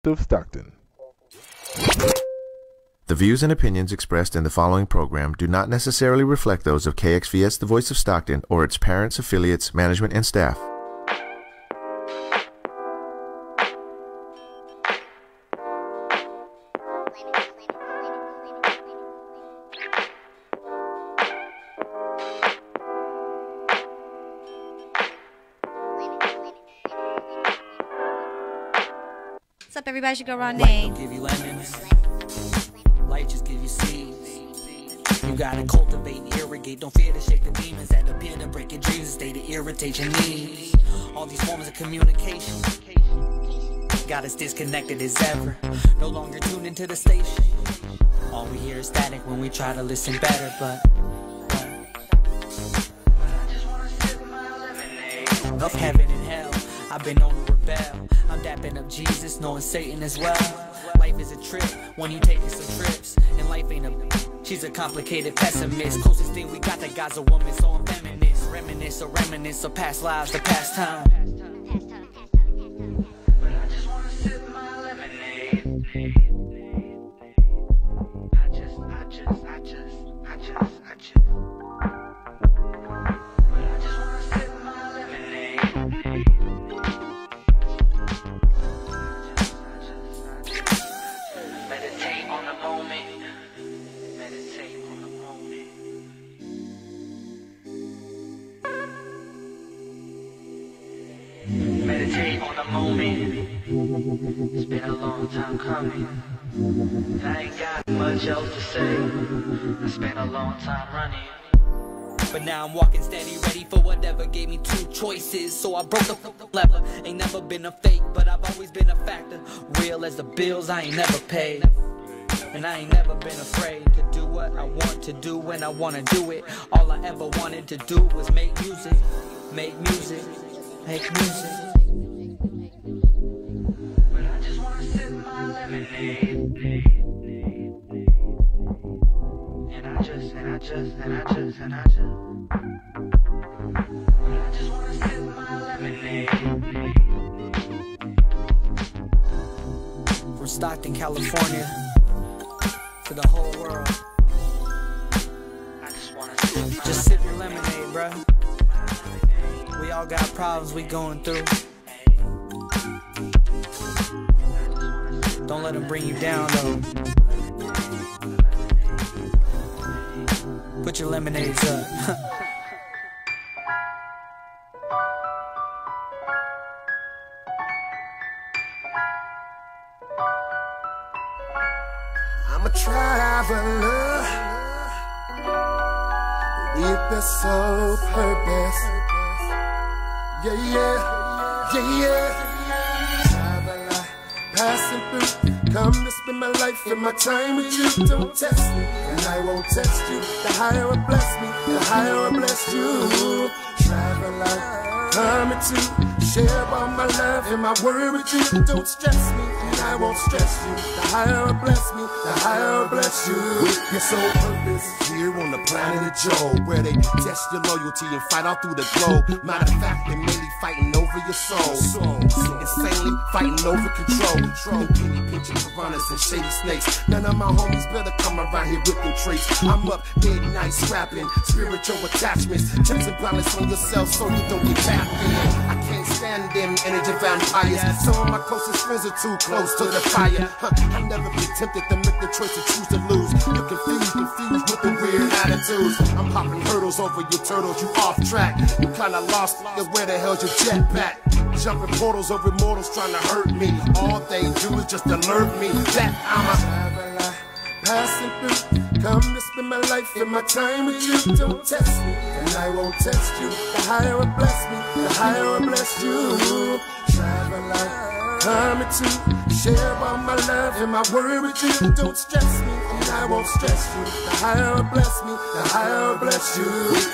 of Stockton. The views and opinions expressed in the following program do not necessarily reflect those of KXVS, the Voice of Stockton, or its parents, affiliates, management, and staff. What's up, everybody? Should go Renee. Give you lemons. Life just give you seeds. You gotta cultivate and irrigate. Don't fear to shake the demons that appear to break your dreams. Stay to irritate your needs. All these forms of communication got us disconnected as ever. No longer tuned into the station. All we hear is static when we try to listen better, but of heaven and hell, I've been known to rebel. I'm dapping up Jesus, knowing Satan as well. Life is a trip when you taking some trips, and life ain't a. She's a complicated pessimist. Closest thing we got that God's a woman, so I'm feminist. Reminisce of past lives, the past time. But I just wanna sip my lemonade. I just. But I just wanna sip my lemonade. Meditate on the moment. Meditate on the moment. Meditate on the moment. It's been a long time coming. I ain't got much else to say. I spent a long time running. But now I'm walking steady, ready for whatever gave me two choices. So I broke the lever. Ain't never been a fake, but I've always been a factor. Real as the bills I ain't never paid. And I ain't never been afraid to do what I want to do when I want to do it. All I ever wanted to do was make music. Make music. Make music. But I just want to sip my lemonade. And I just. But I just want to sip my lemonade. From Stockton, California, to the whole world. I just want to sip. Just sip your lemonade, bro. We all got problems we going through. Don't let them bring you down, though. Put your lemonades up. I'm a traveler with the sole purpose. Yeah. Traveler, passing through. Come to spend my life and my time with you. Don't test me, and I won't test you. The higher I bless me, the higher I bless you. Traveler, coming to share about my love and my word with you. Don't stress me, and I won't stress you. The higher I bless me, the higher I bless you. With your sole purpose, here on the planet of Job, where they test your loyalty and fight all through the globe. Matter of fact, they're mainly fighting over your soul. Insanely fighting over control. Penny pinching piranhas and shady snakes. None of my homies better come around here with them traits. I'm up midnight scrapping spiritual attachments. Checks and balance on yourself so you don't get tapped in. I can't stand them energy vampires. Some of my closest friends are too close to the fire. I never be tempted to make the choice to choose to lose. You're confused with the weird attitudes. I'm popping hurdles over your turtles, you off track. You kinda lost, then where the hell's your jetpack? Jumping portals over mortals trying to hurt me. All they do is just alert me that I'm a traveler, passing through. Come to spend my life and my time with you. Don't test me, and I won't test you. The higher I bless me, the higher I bless you. Traveler, coming to share about my love and my word with you. Don't stress me, and I won't stress you. The higher I bless me, the higher I bless you.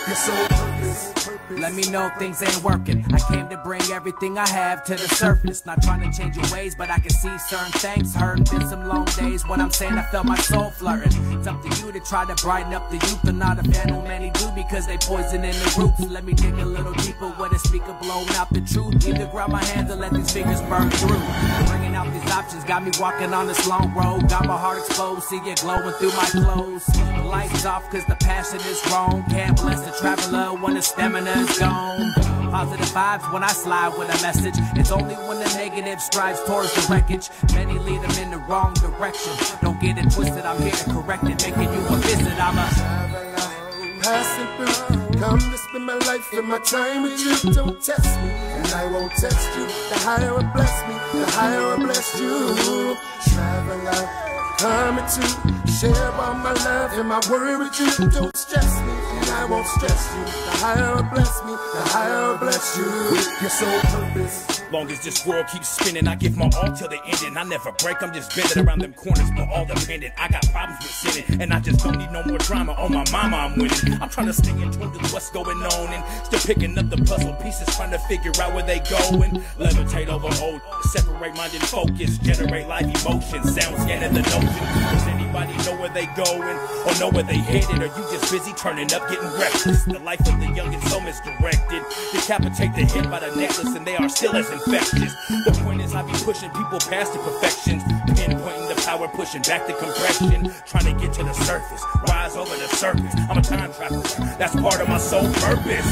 Your sole purpose. Let me know things ain't working. I came to bring everything I have to the surface. Not trying to change your ways, but I can see certain things hurting. Been some long days when I'm saying I felt my soul flirting. It's up to you to try to brighten up the youth. I'm not a fan of many do because they poison in the roots. Let me dig a little deeper where the speaker blowing out the truth. Either grab my hands or let these fingers burn through. Bringing out these options reflections. Got me walking on this long road. Got my heart exposed, see it glowing through my clothes. The lights off cause the passion is wrong. Can't bless the traveler when the stamina is gone. Positive vibes when I slide with a message. It's only when the negative strives towards the wreckage. Many lead them in the wrong direction. Don't get it twisted, I'm here to correct it. Making you a visit, I'm a traveler, passing through. Come to spend my life and my time with you. Don't test me, and I won't test you. The higher will bless me, the higher will bless you. Traveler, coming to share all my love and my worry with you. Don't stress me, and I won't stress you. The higher will bless me, the higher will bless you. With your sole purpose. Long as this world keeps spinning, I give my all till the ending. I never break, I'm just bending around them corners, but all dependent. I got problems with sinning, and I just don't need no more drama. On my mama, I'm winning. I'm trying to stay in tune to what's going on, and still picking up the puzzle pieces, trying to figure out where they going. Levitate over old, separate mind and focus, generate life emotion, sound scanning the notion. Does anybody know where they going, or know where they headed? Are you just busy turning up, getting reckless? The life of the young is so misdirected. Decapitate the head by the necklace, and they are still as infectious. The point is I be pushing people past imperfections, pinpointing the power, pushing back the compression, trying to get to the surface, rise over the surface. I'm a time traveler, that's part of my sole purpose.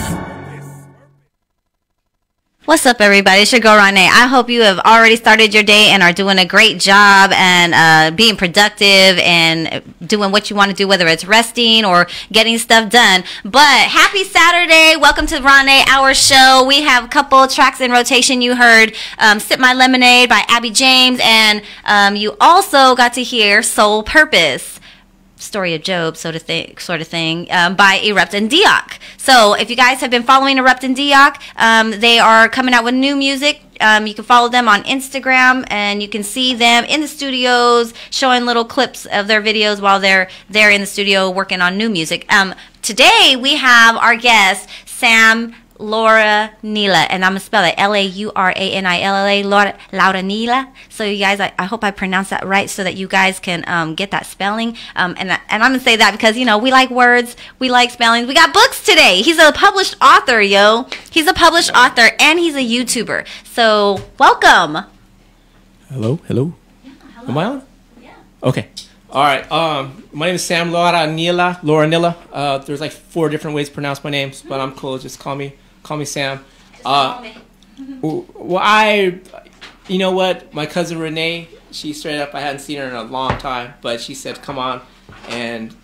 What's up, everybody? It's your girl, Renee. I hope you have already started your day and are doing a great job and being productive and doing what you want to do, whether it's resting or getting stuff done. But happy Saturday. Welcome to Renee Hour Show. We have a couple tracks in rotation. You heard Sip My Lemonade by Abby James, and you also got to hear Soul Purpose, Story of Job, sort of thing, by Erupt and Dioc. So if you guys have been following Erupt and Dioc, they are coming out with new music. You can follow them on Instagram, and you can see them in the studios showing little clips of their videos while they're there in the studio working on new music. Today we have our guest, Sam Laura Nila, and I'm gonna spell it Lauranilla, Laura Nila. So you guys, I hope I pronounced that right, so that you guys can get that spelling. And I'm gonna say that because, you know, we like words, we like spellings. We got books today. He's a published author, yo. He's a published author, and he's a YouTuber. So welcome. Hello. Yeah, hello. Am I on? Yeah. Okay. All right. My name is Sam Lauranilla. There's like 4 different ways to pronounce my names, but I'm cool. Just call me Sam. Well, you know what? My cousin Renee, she straight up, I hadn't seen her in a long time, but she said, come on and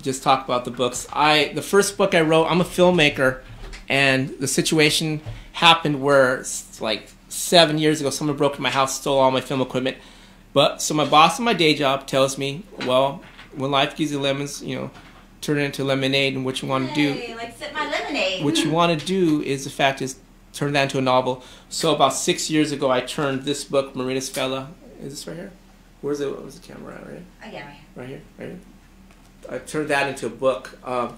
just talk about the books. The first book I wrote, I'm a filmmaker, and the situation happened where, like 7 years ago, someone broke into my house, stole all my film equipment. But so my boss in my day job tells me, well, when life gives you lemons, you know, turn it into lemonade, and what you want to do, like Sip My Lemonade. what you want to do is, the fact is, turn that into a novel. So about 6 years ago, I turned this book, Marina's Fella. Is this right here? Where's the camera at? Right here? Oh, yeah, Right here. Right here. I turned that into a book. I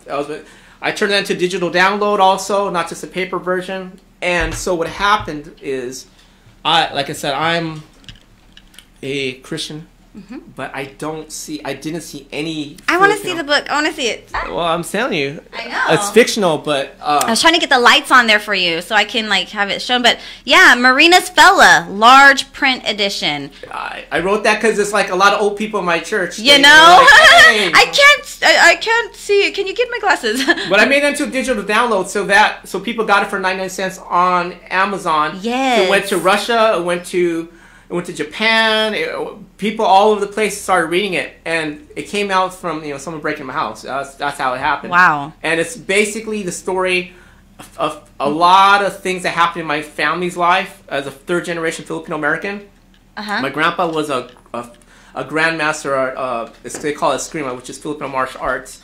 turned that into a digital download also, not just a paper version. And so what happened is, like I said, I'm a Christian, but I didn't see any. I want to see the book. I want to see it. Well, I'm telling you, I know it's fictional, but I was trying to get the lights on there for you so I can like have it shown. But yeah, Marina's Fella, large print edition. I wrote that because it's like a lot of old people in my church. You know, like, hey. I can't see it. Can you get my glasses? But I made it into a digital download so people got it for 99 cents on Amazon. Yes. It went to Russia. It went to Japan. People all over the place started reading it, and it came out from someone breaking my house. That's how it happened. Wow. And it's basically the story of a lot of things that happened in my family's life as a 3rd generation Filipino-American. My grandpa was a grandmaster. They call it Eskrima, which is Filipino martial arts.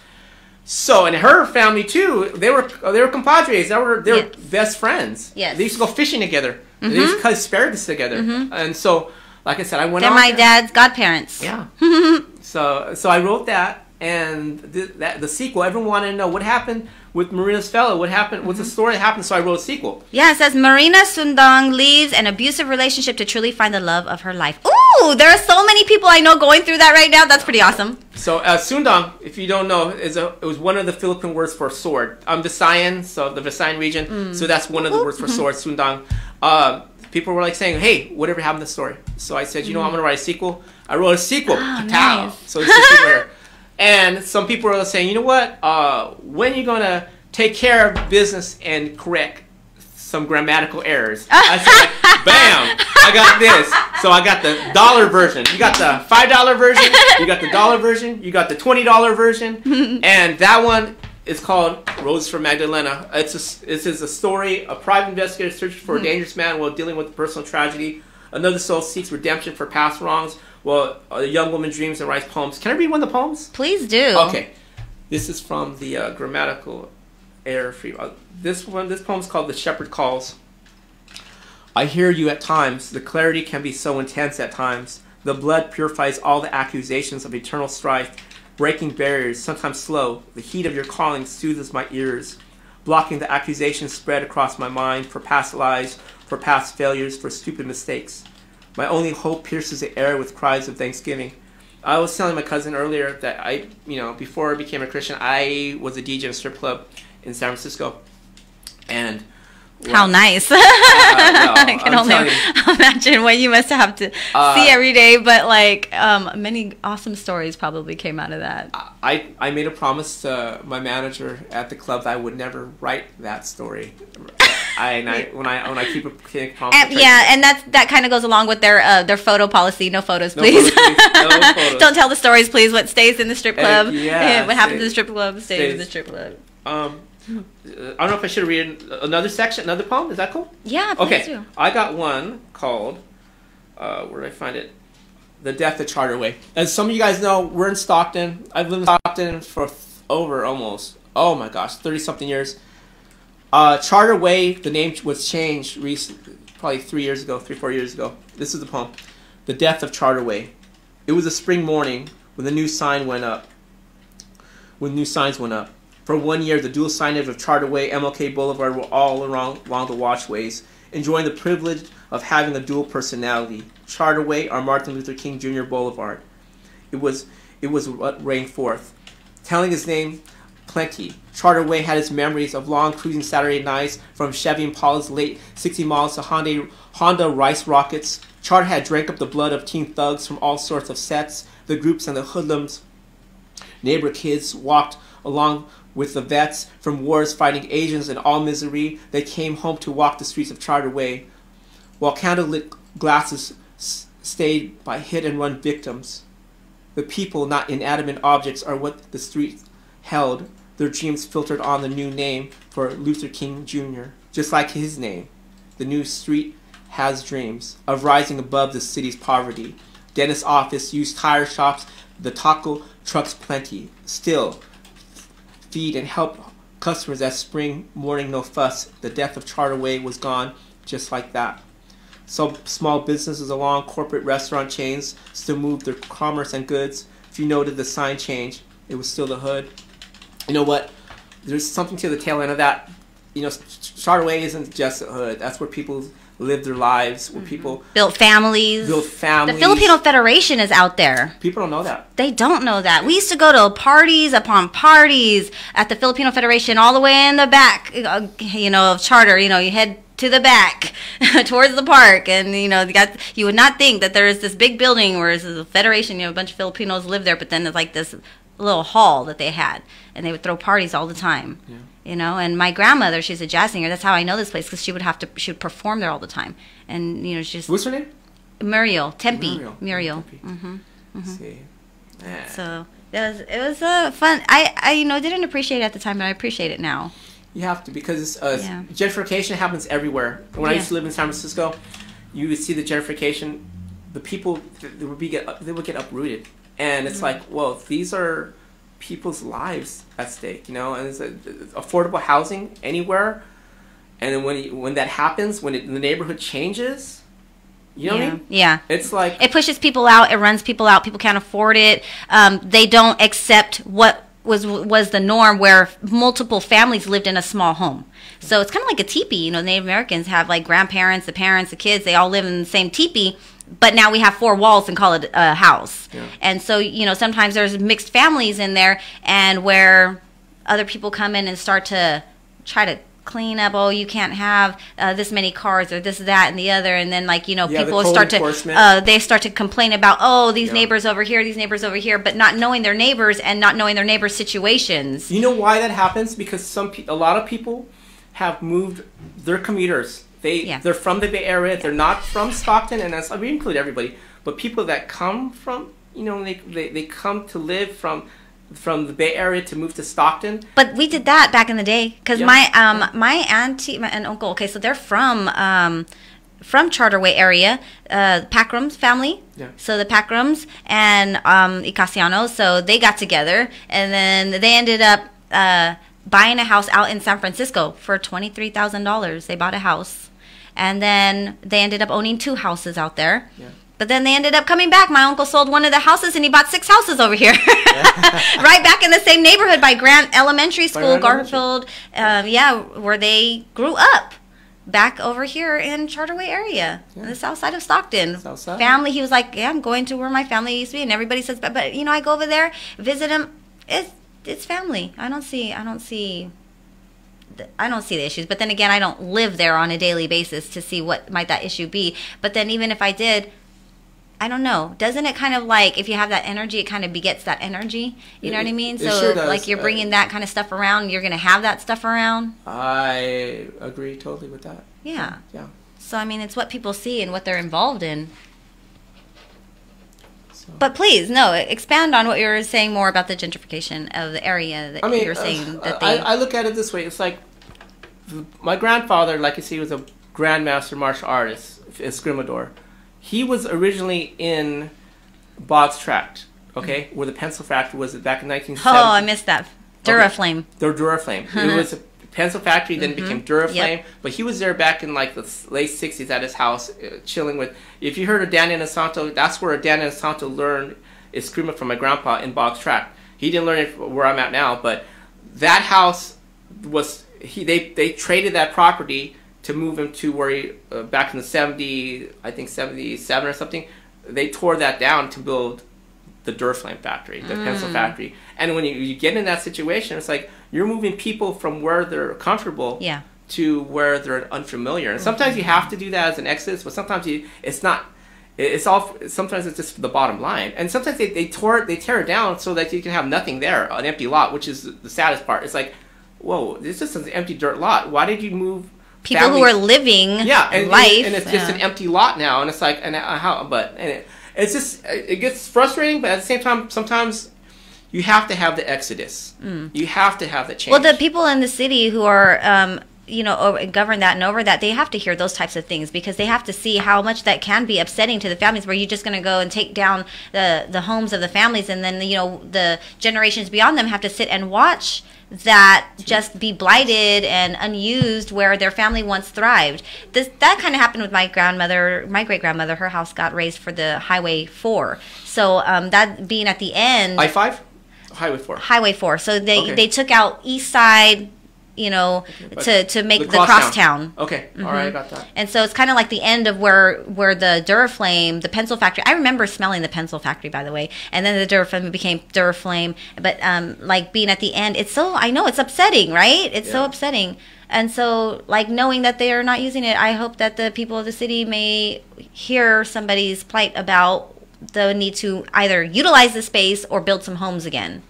So, and her family too, they were compadres. They were best friends. Yes. They used to go fishing together. They used to cut asparagus together. And so, like I said, I went They're on my there. dad's godparents. Yeah. So I wrote that, and the sequel. Everyone wanted to know what happened with Marina's Fella. What happened? What's the story that happened? So I wrote a sequel. Yeah, it says Marina Sundong leaves an abusive relationship to truly find the love of her life. Ooh, there are so many people I know going through that right now. That's pretty awesome. So Sundong, if you don't know, it was one of the Philippine words for sword. I'm Visayan, so the Visayan region. So that's one of the words for sword, Sundong. people were like saying, "Hey, whatever happened to the story?" So I said, "You know, I'm gonna write a sequel." I wrote a sequel. Nice. So it's just rare. And some people were saying, "You know what? When are you gonna take care of business and correct some grammatical errors?" I said, "Bam! I got this." So I got the dollar version. You got the $5 version. You got the dollar version. You got the $20 version. And that one is called Rose for Magdalena. It is a story. A private investigator searches for a dangerous man while dealing with a personal tragedy. Another soul seeks redemption for past wrongs, while a young woman dreams and writes poems. Can I read one of the poems? Please do. Okay. This is from the grammatical error free. This poem is called "The Shepherd Calls." I hear you at times. The clarity can be so intense at times. The blood purifies all the accusations of eternal strife, breaking barriers, sometimes slow. The heat of your calling soothes my ears, blocking the accusations spread across my mind for past lies, for past failures, for stupid mistakes. My only hope pierces the air with cries of thanksgiving. I was telling my cousin earlier that before I became a Christian, I was a DJ in a strip club in San Francisco. And how nice. I can only imagine what you must have to see every day, but like many awesome stories probably came out of that. I made a promise to my manager at the club that I would never write that story. When I keep a promise. And that kind of goes along with their photo policy. No photos, please. No photos. Don't tell the stories, please. What stays in the strip club? What happens in the strip club stays in the strip club. I don't know if I should read another section, another poem. Is that cool? Yeah, please do. I got one called, where did I find it? The Death of Charterway. As some of you guys know, we're in Stockton. I've lived in Stockton for over almost, 30-something years. Charterway, the name was changed recently, probably 4 years ago. This is the poem. The Death of Charterway. It was a spring morning when the new sign went up. For 1 year, the dual signage of Charterway, MLK Boulevard were all along the watchways, enjoying the privilege of having a dual personality. Charterway or Martin Luther King Jr. Boulevard. It was what rang forth. Telling his name plenty. Charterway had his memories of long cruising Saturday nights from Chevy Impala's late 60 miles to Honda Rice Rockets. Charter had drank up the blood of teen thugs from all sorts of sets, the groups and the hoodlums. Neighbor kids walked along with the vets from wars fighting Asians in all misery. They came home to walk the streets of Charterway, while candlelit glasses stayed by hit-and-run victims. The people, not inanimate objects, are what the streets held. Their dreams filtered on the new name for Luther King Jr. Just like his name, the new street has dreams of rising above the city's poverty. Dentist office, used tire shops, the taco trucks plenty. Still, feed and help customers that spring morning, no fuss. The death of Charterway was gone just like that. Some small businesses along corporate restaurant chains still moved their commerce and goods. If you noted the sign change, it was still the hood. You know what? There's something to the tail end of that. Charterway isn't just a hood. That's where people live their lives, where people built families. The Filipino Federation is out there. People don't know that. They don't know that. We used to go to parties upon parties at the Filipino Federation all the way in the back, of Charter. You head to the back towards the park, and you would not think that there is this big building where it's a federation. A bunch of Filipinos live there, but then there's like this little hall that they had, and they would throw parties all the time. Yeah. And my grandmother, she's a jazz singer. That's how I know this place, because she would perform there all the time. And she's what's her name? Muriel Tempe. Muriel. See. Yeah. So it was fun. I didn't appreciate it at the time, but I appreciate it now. You have to, because gentrification happens everywhere. When I used to live in San Francisco, you would see the gentrification. The people they would get uprooted, and it's like, well, these are people's lives at stake, and it's affordable housing anywhere. And then when that happens, when the neighborhood changes, you know what I mean? Yeah. It's like it pushes people out. It runs people out. People can't afford it. They don't accept what was the norm, where multiple families lived in a small home. So it's kind of like a teepee. Native Americans have like grandparents, the parents, the kids. They all live in the same teepee. But now we have 4 walls and call it a house. Yeah. And so, sometimes there's mixed families in there, and where other people come in and start to try to clean up. Oh, you can't have this many cars or this, that, and the other. And then, like, you know, Yeah, the people code start enforcement. to they start to complain about, oh, these Yeah. neighbors over here, these neighbors over here, but not knowing their neighbors and not knowing their neighbors' situations. You know why that happens? Because a lot of people have moved. They're commuters. They're from the Bay Area. They're not from Stockton, and that's, we include everybody. But people that come from, you know, they come to live from the Bay Area to move to Stockton. But we did that back in the day because my auntie and uncle. Okay, so they're from Charterway area, Packrams family. Yeah. So the Packrams and Icasianos, so they got together and then they ended up buying a house out in San Francisco for $23,000. They bought a house, and then they ended up owning 2 houses out there. Yeah. But then they ended up coming back. My uncle sold one of the houses, and he bought 6 houses over here. Right back in the same neighborhood by Grant Elementary School, Garfield. Where they grew up. Back over here in Charterway area, on the south side of Stockton. South side. Family, he was like, yeah, I'm going to where my family used to be. And everybody says, but you know, I go over there, visit him. It's family. I don't see the issues. But then again, I don't live there on a daily basis to see what might that issue be. But then even if I did, I don't know. Doesn't it kind of like, if you have that energy, it kind of begets that energy? You know what I mean? It So sure does. like you're bringing that kind of stuff around, you're going to have that stuff around. I agree totally with that. Yeah. Yeah. So I mean, it's what people see and what they're involved in. So. But please, no, expand on what you were saying more about the gentrification of the area that you were saying that they... I look at it this way. It's like my grandfather, like you see, was a grandmaster martial artist, escrimador. He was originally in Boggs Tract, okay, where the pencil factory was back in 1970. Oh, I missed that. Duraflame. The Duraflame. It was a pencil factory, then became Duraflame. Yep. But he was there back in like the late 60s at his house, chilling with... If you heard of Dan Inosanto, that's where Dan Inosanto learned eskrima from my grandpa in Boggs Tract. He didn't learn it where I'm at now, but that house was... They traded that property to move him to where he, back in the 77 or something, they tore that down to build the Duraflame factory, the pencil factory. And when you get in that situation, it's like you're moving people from where they're comfortable to where they're unfamiliar. And sometimes you have to do that as an exodus, but sometimes it's not. Sometimes it's just the bottom line. And sometimes they tear it down so that you can have nothing there, an empty lot, which is the saddest part. It's like, whoa, this is an empty dirt lot. Why did you move people families? Who are living life? And it's just an empty lot now. And it's like, it's just, it gets frustrating, but at the same time, sometimes you have to have the exodus. You have to have the change. Well, the people in the city who are, govern that and over that, they have to hear those types of things because they have to see how much that can be upsetting to the families where you're just going to go and take down the homes of the families, and then, the generations beyond them have to sit and watch that just be blighted and unused where their family once thrived. That kind of happened with my grandmother, my great-grandmother. Her house got raised for the Highway 4. So that being at the end... I-5? Highway 4. Highway 4. So they took out East Side, to make the crosstown. Okay, all right, I got that. And so it's kind of like the end of where the Duraflame, the pencil factory. I remember smelling the pencil factory, by the way. And then the Duraflame became Duraflame. But like being at the end, I know it's upsetting, right? It's so upsetting. And so, like, knowing that they are not using it, I hope that the people of the city may hear somebody's plight about the need to either utilize the space or build some homes again.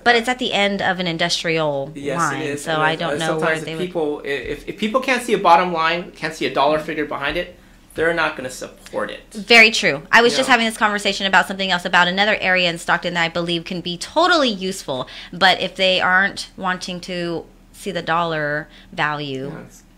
But it's at the end of an industrial line, it is. So I don't know where they would... If people can't see a bottom line, can't see a dollar figure behind it, they're not going to support it. Very true. I was just having this conversation about something else, about another area in Stockton that I believe can be totally useful. But if they aren't wanting to see the dollar value...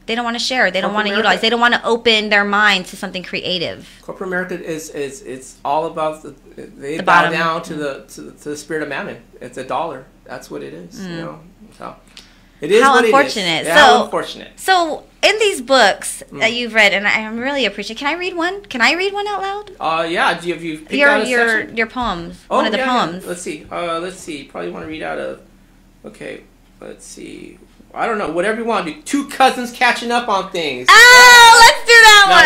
They don't want to share. They don't want to utilize. They don't want to open their mind to something creative. Corporate America it's all about they bow down to the spirit of mammon. It's a dollar. That's what it is. So it is. How what unfortunate. It is. Yeah, how unfortunate. So in these books that you've read, and I really appreciate. Can I read one? Can I read one out loud? Yeah. Have you picked out a section? Your poems. Oh, one of the poems. Yeah. Let's see. Probably want to read out of. Okay. Let's see. I don't know, whatever you want to do. Two cousins catching up on things. Oh, let's do that one.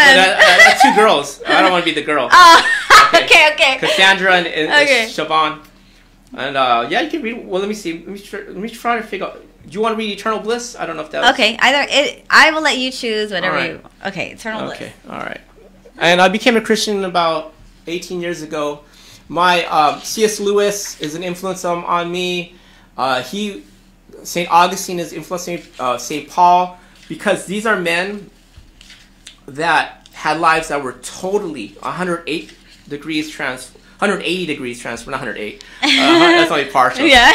That's two girls. I don't want to be the girl. Oh, okay. Cassandra and Siobhan. And you can read. Well, let me see. Let me try to figure out. Do you want to read Eternal Bliss? I don't know if that was... Okay, I will let you choose whatever All right. you... Okay, Eternal Bliss. Okay, all right. And I became a Christian about 18 years ago. My C.S. Lewis is an influence on me. St. Augustine is influencing St. Paul, because these are men that had lives that were totally 180 degrees transformed, not 108. That's only partial. Yeah.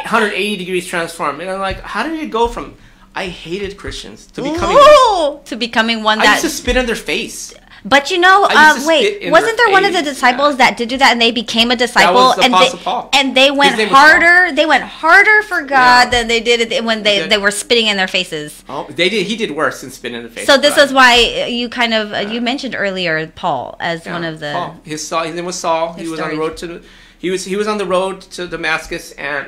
180 degrees transformed. And I'm like, how did it go from I hated Christians to becoming... Ooh, to becoming one I that... used to spit in their face. But you know, I used to wait, spit in wasn't their there one of the face. disciples that did do that, and they became a disciple, was the and Apostle Paul. they went His name was harder. They went harder for God Yeah. than they did it when did. they were spitting in their faces. Oh, they did. He did worse than spit in the face. So this but- is why you kind of you mentioned earlier Paul as Yeah, one of the... Paul. His name was Saul. He his was on the stories. road to he was on the road to Damascus, and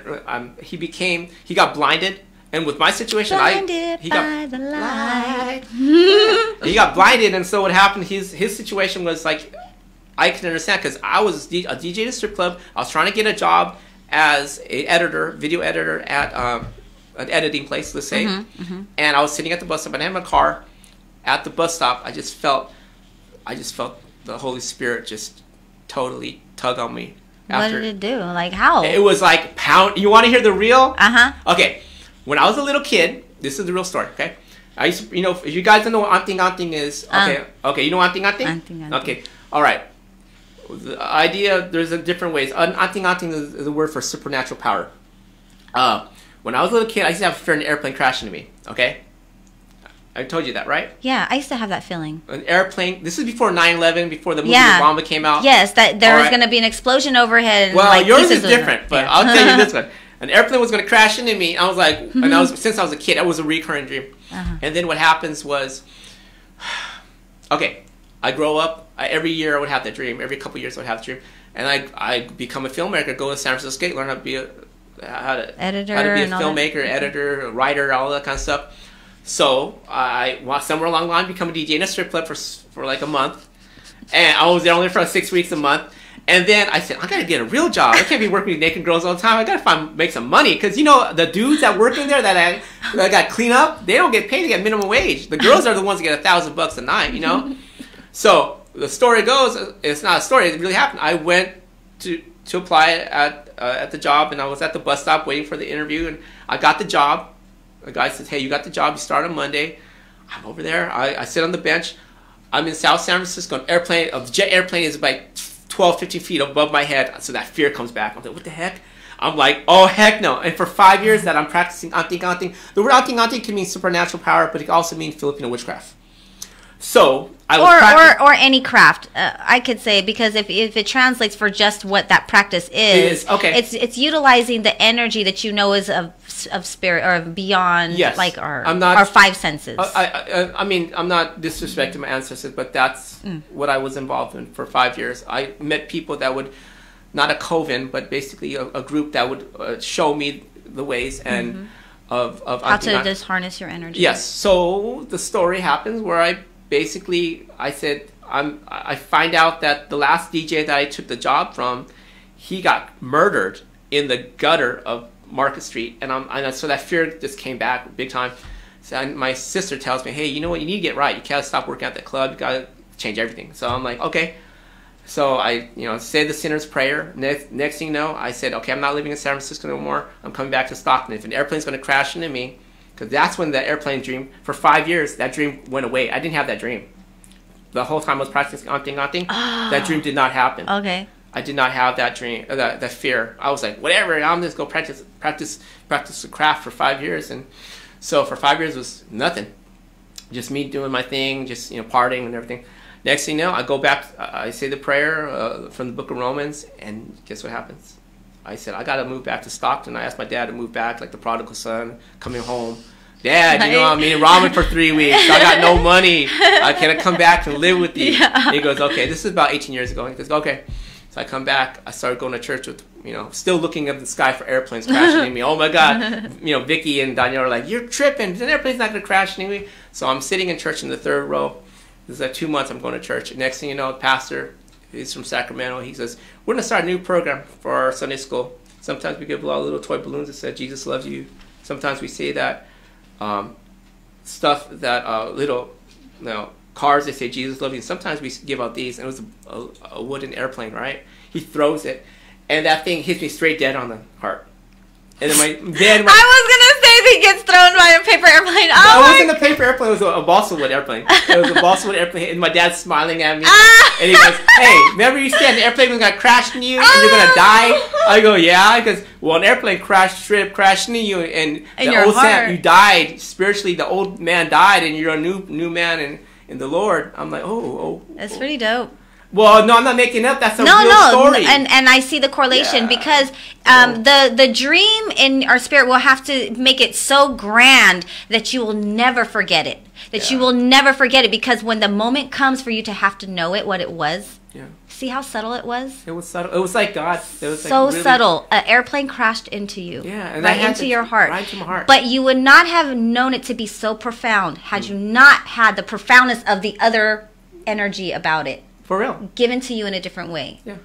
he got blinded. And with my situation, Blinded he by got the light. he got blinded, and so what happened? His situation was like, I can understand, because I was a DJ at a strip club. I was trying to get a job as a video editor at an editing place, let's say. And I was sitting at the bus stop, and I had my car at the bus stop. I just felt the Holy Spirit just totally tug on me. What did it do? Like how? It was like pound. You want to hear the real? Okay. When I was a little kid, this is the real story, okay? I used to, if you guys don't know what anting is, okay, you know anting? Anting. Okay, all right. The idea, there's different ways. Anting is a word for supernatural power. When I was a little kid, I used to have fear an airplane crashing into me, okay? I told you that, right? Yeah, I used to have that feeling. An airplane, this is before 9/11, before the movie Yeah. Obama came out. Yes, that there All was right. going to be an explosion overhead. And Well, like yours pieces is of- different, but Yeah. I'll tell you this one. An airplane was going to crash into me. I was like, and since I was a kid, that was a recurring dream. And then what happens was, okay, I grow up. Every year I would have that dream. Every couple of years I would have the dream, and I become a filmmaker. Go to San Francisco State, learn how to be a Editor how to be a and all that. filmmaker, editor, a writer, all that kind of stuff. So I somewhere along the line become a DJ in a strip club for like a month, and I was there only for 6 weeks a month. And then I said, I gotta get a real job. I can't be working with naked girls all the time. I gotta make some money, because the dudes that work in there that I got clean up, they don't get paid. They get minimum wage. The girls are the ones that get $1,000 a night. So the story goes, it's not a story. It really happened. I went to apply at the job, and I was at the bus stop waiting for the interview, and I got the job. The guy says, "Hey, you got the job. You start on Monday." I'm over there. I sit on the bench. I'm in South San Francisco. A jet airplane is like 12, 15 feet above my head, so that fear comes back. I'm like, what the heck? I'm like, oh, heck no. And for 5 years that I'm practicing anting. The word anting can mean supernatural power, but it can also mean Filipino witchcraft. So I was or any craft, I could say, because if it translates for just what that practice is, okay. It's utilizing the energy that is of spirit or beyond, Yes. like our five senses. I mean, I'm not disrespecting my ancestors, but that's what I was involved in for 5 years. I met people that would, not a coven, but basically a group that would show me the ways and of how to just harness your energy. Yes. So the story happens where I said, I find out that the last DJ that I took the job from, he got murdered in the gutter of Market Street, and so that fear just came back big time. So my sister tells me, hey, you know what, you need to get right. You can't stop working at the club. You gotta change everything. So I'm like, okay. So I, say the sinner's prayer. Next thing you know, I said, okay, I'm not living in San Francisco no more. I'm coming back to Stockton. If an airplane's gonna crash into me, because that's when the airplane dream, for 5 years, that dream went away. I didn't have that dream. The whole time I was practicing anting, that dream did not happen. Okay. I did not have that dream, that fear. I was like, whatever, I'm just going to practice the craft for 5 years. And so for 5 years was nothing. Just me doing my thing, just, partying and everything. Next thing you know, I go back, I say the prayer from the book of Romans, and guess what happens? I said, I got to move back to Stockton. I asked my dad to move back, like the prodigal son, coming home. Dad, I'm eating ramen for 3 weeks. I got no money. Can I come back and live with you? Yeah. He goes, okay. This is about 18 years ago. He goes, okay. So I come back. I started going to church with, still looking up the sky for airplanes crashing into me. Oh my God. Vicky and Danielle are like, you're tripping. An airplane's not going to crash into me. So I'm sitting in church in the third row. This is like 2 months I'm going to church. Next thing you know, the pastor, he's from Sacramento. He says, we're going to start a new program for our Sunday school. Sometimes we give a lot of little toy balloons that said, Jesus loves you. sometimes we say that stuff that little, cars, they say Jesus loves you. Sometimes we give out these, and it was a wooden airplane, right? He throws it, and that thing hits me straight dead on the heart. And then I was gonna say if he gets thrown by a paper airplane. Oh, it wasn't a paper airplane. It was a balsa wood airplane. It was a balsa wood airplane, and my dad's smiling at me, and he goes, "Hey, remember you said the airplane was gonna crash into you, and you're gonna die?" I go, "Yeah," because an airplane straight crashed into you, and the old Sam, you died spiritually. The old man died, and you're a new man in the Lord. I'm like, that's pretty dope. Well, no, I'm not making up. That's a real story. And I see the correlation because the dream in our spirit will have to make it so grand that you will never forget it. You will never forget it, because when the moment comes for you to have to know it, what it was. Yeah. See how subtle it was? It was subtle. It was like God. It was so really subtle. An airplane crashed into you. Yeah, and right into your heart. Right into my heart. But you would not have known it to be so profound had you not had the profoundness of the other energy about it. For real. Given to you in a different way. Yeah.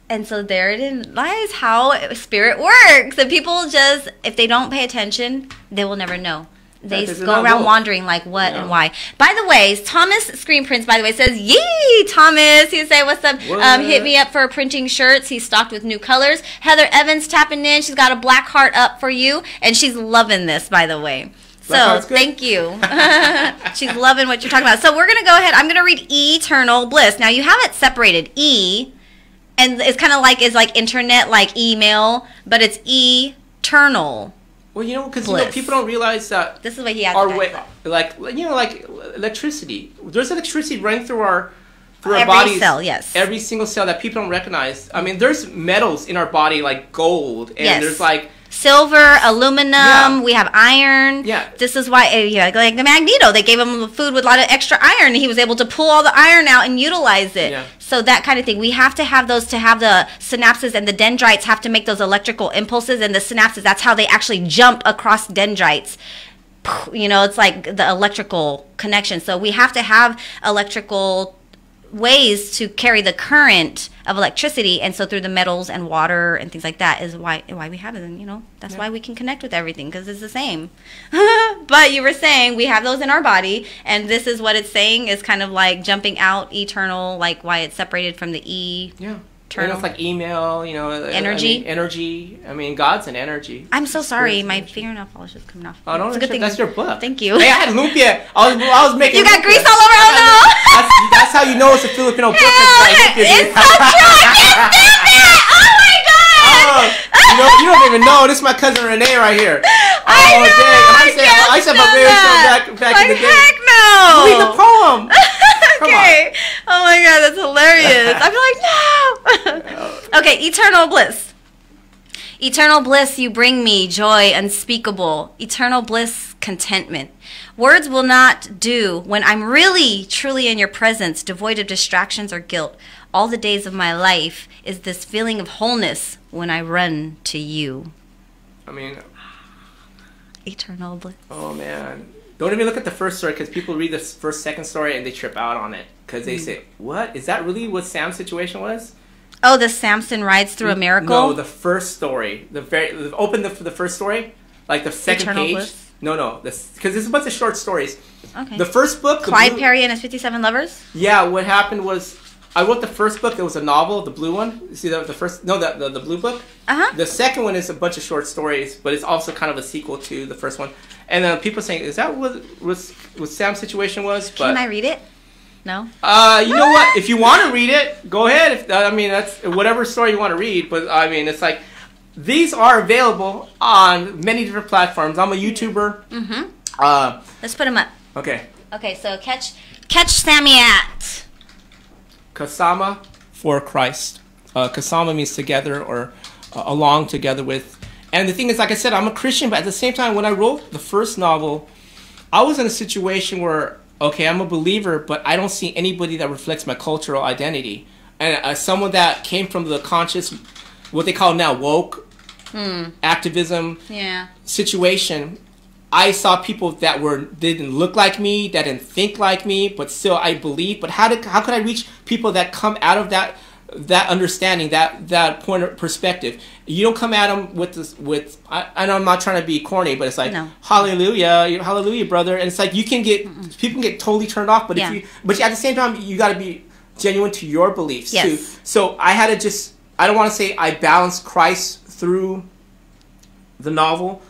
And so therein lies how spirit works. And people just, if they don't pay attention, they will never know. They go around wandering like what and why. By the way, Thomas Screen Prints, by the way, says, yee, Thomas. He say, what's up? Hit me up for printing shirts. He's stocked with new colors. Heather Evans tapping in. She's got a black heart up for you. And she's loving this, by the way. So, thank you. She's loving what you're talking about. So, we're going to go ahead. I'm going to read eternal bliss. Now, you have it separated. E, and it's kind of like, is like internet, like email, but it's eternal. Well, because people don't realize that this is what he has our way, like electricity. There's electricity running through our bodies. Every cell, yes. Every single cell that people don't recognize. I mean, there's metals in our body like gold, and there's like silver, aluminum. Yeah. We have iron. Yeah. This is why, like the Magneto, they gave him food with a lot of extra iron, and he was able to pull all the iron out and utilize it. Yeah. So that kind of thing. We have to have those to have the synapses, and the dendrites have to make those electrical impulses, and the synapses, that's how they actually jump across dendrites. It's like the electrical connection. So we have to have electrical ways to carry the current of electricity, and so through the metals and water and things like that is why we have it. And that's why we can connect with everything, because it's the same. But you were saying we have those in our body, and this is what it's saying is kind of like jumping out eternal, like why it's separated from the it's like email, energy. Energy. I mean, God's an energy. I'm so sorry. My fingernail polish is coming off. Oh, no, that's your book. Thank you. Hey, I had lumpia. I was making. You got grease all over. Oh no. That's how you know it's a Filipino book. It's so true. I can't stand it. Oh my god. You don't even know. This is my cousin Renee right here. I know. Dang. I used to have a radio show back in the day. Heck no. Read the poem. Okay. Oh my god, that's hilarious. I'd be like, no. Okay, eternal bliss. Eternal bliss, you bring me joy unspeakable. Eternal bliss, contentment. Words will not do when I'm really, truly in your presence, devoid of distractions or guilt. All the days of my life is this feeling of wholeness when I run to you. I mean, eternal bliss. Oh man. Don't even look at the first story, because people read the second story and they trip out on it, because they say, "What is that? Really, what Sam's situation was?" Oh, the Samson rides through a miracle. No, the first story. Open the first story, like the second Eternal page. Bliss? No, because there's a bunch of short stories. Okay. The first book, Clyde Perry and his 57 Lovers. Yeah, what happened was I wrote the first book. There was a novel, the blue one. You see the first? No, the blue book. The second one is a bunch of short stories, but it's also kind of a sequel to the first one. And then people saying, "Is that what Sam's situation was?" But can I read it? No. You know what? If you want to read it, go ahead. That's whatever story you want to read. But I mean, it's like these are available on many different platforms. I'm a YouTuber. Mm-hmm. Let's put them up. Okay. Okay. So catch Sammy at kasama4christ. Kasama means together or along together with. And the thing is, like I said, I'm a Christian, but at the same time, when I wrote the first novel, I was in a situation where, okay, I'm a believer, but I don't see anybody that reflects my cultural identity. And as someone that came from the conscious, what they call now woke activism situation, I saw people that didn't look like me, that didn't think like me, but still I believe. But how could I reach people that come out of that that understanding, that point of perspective. You don't come at them with this. I know I'm not trying to be corny, but it's like hallelujah, hallelujah, brother. And it's like you can get people can get totally turned off, but at the same time you got to be genuine to your beliefs too. So I had to I don't want to say I balanced Christ through the novel,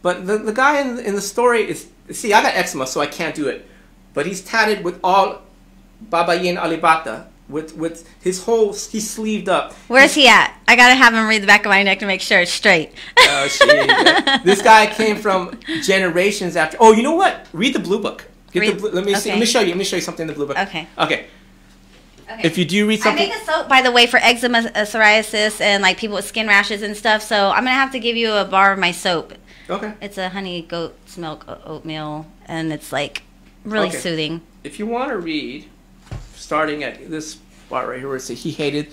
but the guy in the story is, see, I got eczema, so I can't do it, but he's tatted with all Babayin Alibata. With his whole, he's sleeved up. Where's he at? I gotta have him read the back of my neck to make sure it's straight. Oh, shit. This guy came from generations after. Oh, you know what? Read the blue book. Let me see. Let me show you something in the blue book. Okay. If you do read something, I make a soap, by the way, for eczema, psoriasis, and like people with skin rashes and stuff. So I'm gonna have to give you a bar of my soap. Okay. It's a honey goat's milk oatmeal, and it's like really soothing. If you want to read, starting at this part right here where it says he hated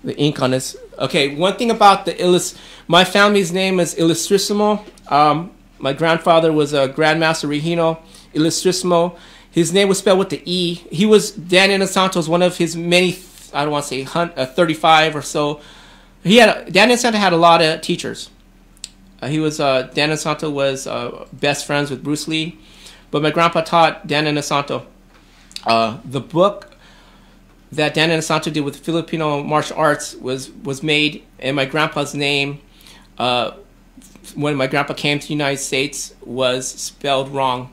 the ink on this. Okay, one thing about my family's name is Ilustrisimo. My grandfather was a Grandmaster Regino Ilustrisimo. His name was spelled with the E. He was, Dan Inosanto's one of his many, I don't want to say 35 or so. Dan Inosanto had a lot of teachers. Dan Inosanto was best friends with Bruce Lee. But my grandpa taught Dan Inosanto. The book that Dan Inosanto did with Filipino martial arts was made in my grandpa's name. When my grandpa came to the United States, was spelled wrong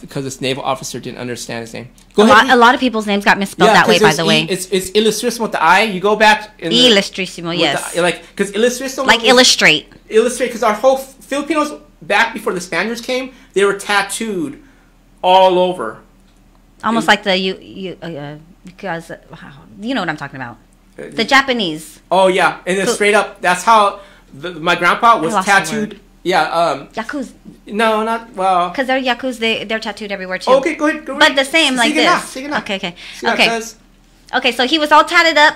because this naval officer didn't understand his name. A lot of people's names got misspelled that way, by the way. It's Illustrissimo with the I. You go back. Illustrissimo, yes. Because Illustrissimo. Like illustrate. Illustrate, because our whole Filipinos, back before the Spaniards came, they were tattooed all over. Almost like because you know what I'm talking about. The Japanese. Oh yeah, and then straight up, that's how my grandpa was tattooed. Yeah. Yakuza. No, not well. Because they're Yakuza, they're tattooed everywhere too. Okay, go ahead. But the same, like this. Okay, so he was all tatted up,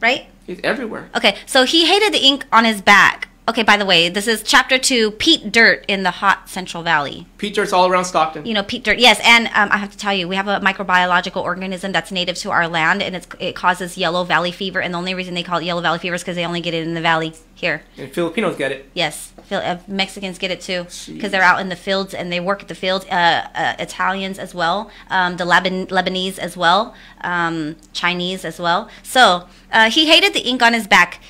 right? He's everywhere. Okay, so he hated the ink on his back. Okay, by the way, this is chapter 2, peat dirt in the hot Central Valley. Peat dirt's all around Stockton. You know, peat dirt, yes. And I have to tell you, we have a microbiological organism that's native to our land, and it causes yellow valley fever. And the only reason they call it yellow valley fever is because they only get it in the valley here. And Filipinos get it. Yes. Mexicans get it too because they're out in the fields and they work at the fields. Italians as well. The Lebanese as well. Chinese as well. So he hated the ink on his back.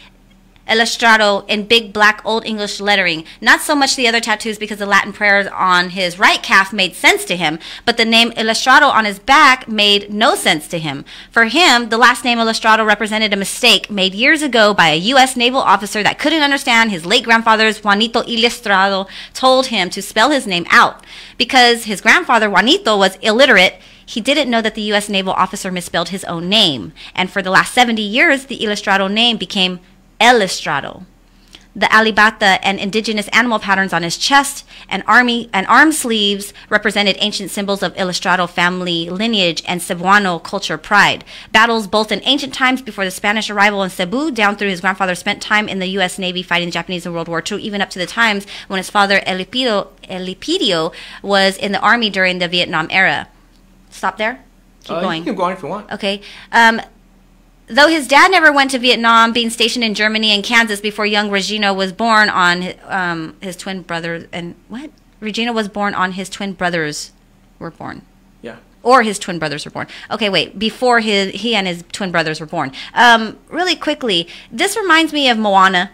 Illustrado in big black Old English lettering. Not so much the other tattoos because the Latin prayers on his right calf made sense to him, but the name Illustrado on his back made no sense to him. For him, the last name Illustrado represented a mistake made years ago by a U.S. naval officer that couldn't understand his late grandfather's Juanito Illustrado told him to spell his name out. Because his grandfather Juanito was illiterate, he didn't know that the U.S. naval officer misspelled his own name. And for the last 70 years, the Illustrado name became Illustrado. The alibata and indigenous animal patterns on his chest and arm sleeves represented ancient symbols of Illustrado family lineage and Cebuano culture pride. Battles both in ancient times before the Spanish arrival in Cebu, down through his grandfather spent time in the U.S. Navy fighting the Japanese in World War II, even up to the times when his father Elipidio was in the army during the Vietnam era. Stop there? Keep going. You can go on if you want. Okay. Though his dad never went to Vietnam, being stationed in Germany and Kansas before young Regina was born on his twin brother. And what? Regina was born on his twin brothers were born. Yeah. Or his twin brothers were born. Okay, wait. Before he and his twin brothers were born. Really quickly, this reminds me of Moana.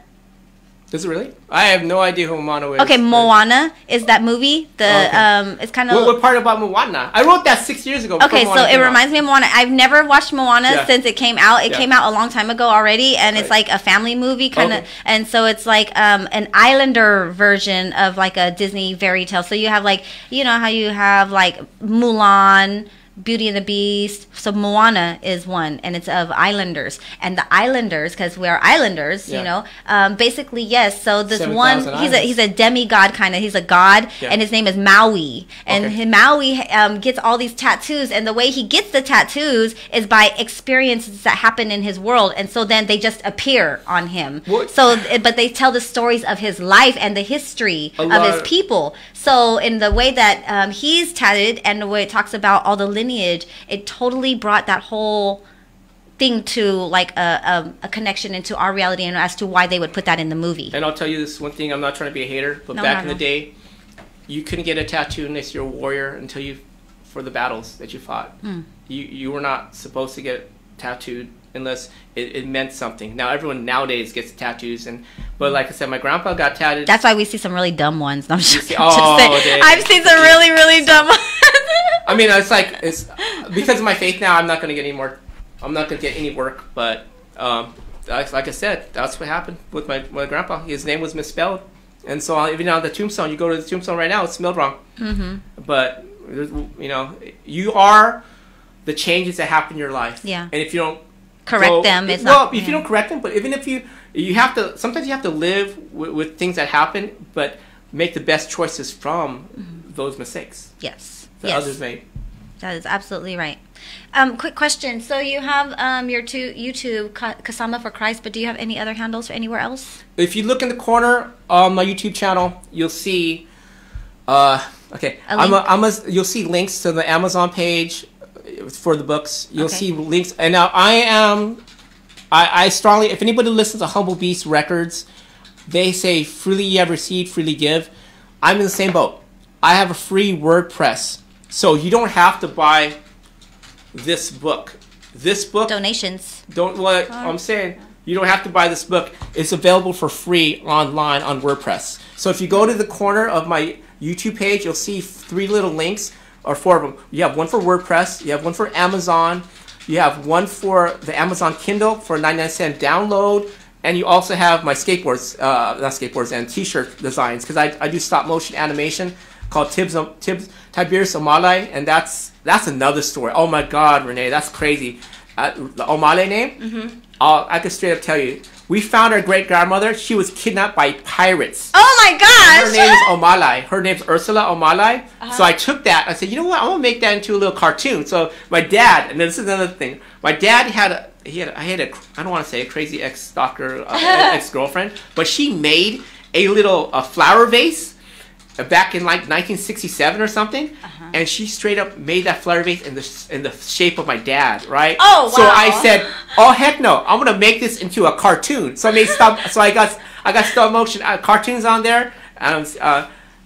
Does it really? I have no idea who Moana is. Okay, Moana is that movie. It's kind of. What part about Moana? I wrote that 6 years ago. Okay, so it reminds me of Moana. I've never watched Moana since it came out. It came out a long time ago already, and it's like a family movie kind of. And so it's like an Islander version of like a Disney fairy tale. So you have like, you know how you have like Mulan, Beauty and the Beast. So Moana is one, and it's of islanders. And the islanders, because we are islanders, you know, basically, yes. So this one, he's a demigod kind of. He's a god, and his name is Maui. And Maui gets all these tattoos, and the way he gets the tattoos is by experiences that happen in his world. And so then they just appear on him. What? So, but they tell the stories of his life and the history of his people. So in the way that he's tatted and the way it talks about all the lineage, it totally brought that whole thing to like a connection into our reality and as to why they would put that in the movie. And I'll tell you this one thing, I'm not trying to be a hater, but No, back no, in no. the day, you couldn't get a tattoo unless you're a warrior until you, for the battles that you fought. You were not supposed to get tattooed unless it meant something. Now everyone nowadays gets tattoos, but like I said, my grandpa got tattooed. That's why we see some really dumb ones. No, I'm just, oh, I've seen some really, really dumb ones. I mean, it's because of my faith now. I'm not going to get any more. I'm not going to get any work. But like I said, that's what happened with my grandpa. His name was misspelled, and so even on the tombstone, you go to the tombstone right now, it's spelled wrong. But you know, you are the changes that happen in your life. Yeah. And if you don't correct them, it's well, not. if you don't correct them, but even if you have to, sometimes you have to live with things that happen, but make the best choices from those mistakes. Yes. That others made. That is absolutely right. Quick question. So you have your YouTube, kasama4christ, but do you have any other handles anywhere else? If you look in the corner on my YouTube channel, you'll see. You'll see links to the Amazon page for the books. You'll see links, and now I strongly, if anybody listens to Humble Beast Records, they say freely you have received, freely give. I'm in the same boat. I have a free WordPress. So you don't have to buy this book. This book... Donations. I'm saying, you don't have to buy this book. It's available for free online on WordPress. So if you go to the corner of my YouTube page, you'll see 3 little links, or 4 of them. You have one for WordPress, you have one for Amazon, you have one for the Amazon Kindle for a 99-cent download, and you also have my skateboards, not skateboards, and t-shirt designs, because I do stop-motion animation called Tiberius Omalai, and that's another story. Oh my God, Renee, that's crazy. The Omalai name, I can straight up tell you, we found our great-grandmother. She was kidnapped by pirates. Oh my gosh! Her name is Omalai. Her name's Ursula Omalai. So I took that. I said, you know what? I'm gonna make that into a little cartoon. So my dad, and this is another thing. My dad had a I don't want to say a crazy ex-stalker, ex-girlfriend, but she made a little flower vase back in like 1967 or something, and she straight up made that flower vase in the shape of my dad, right? Oh wow! So I said, oh heck no, I'm gonna make this into a cartoon. So I made so I got stop motion cartoons on there,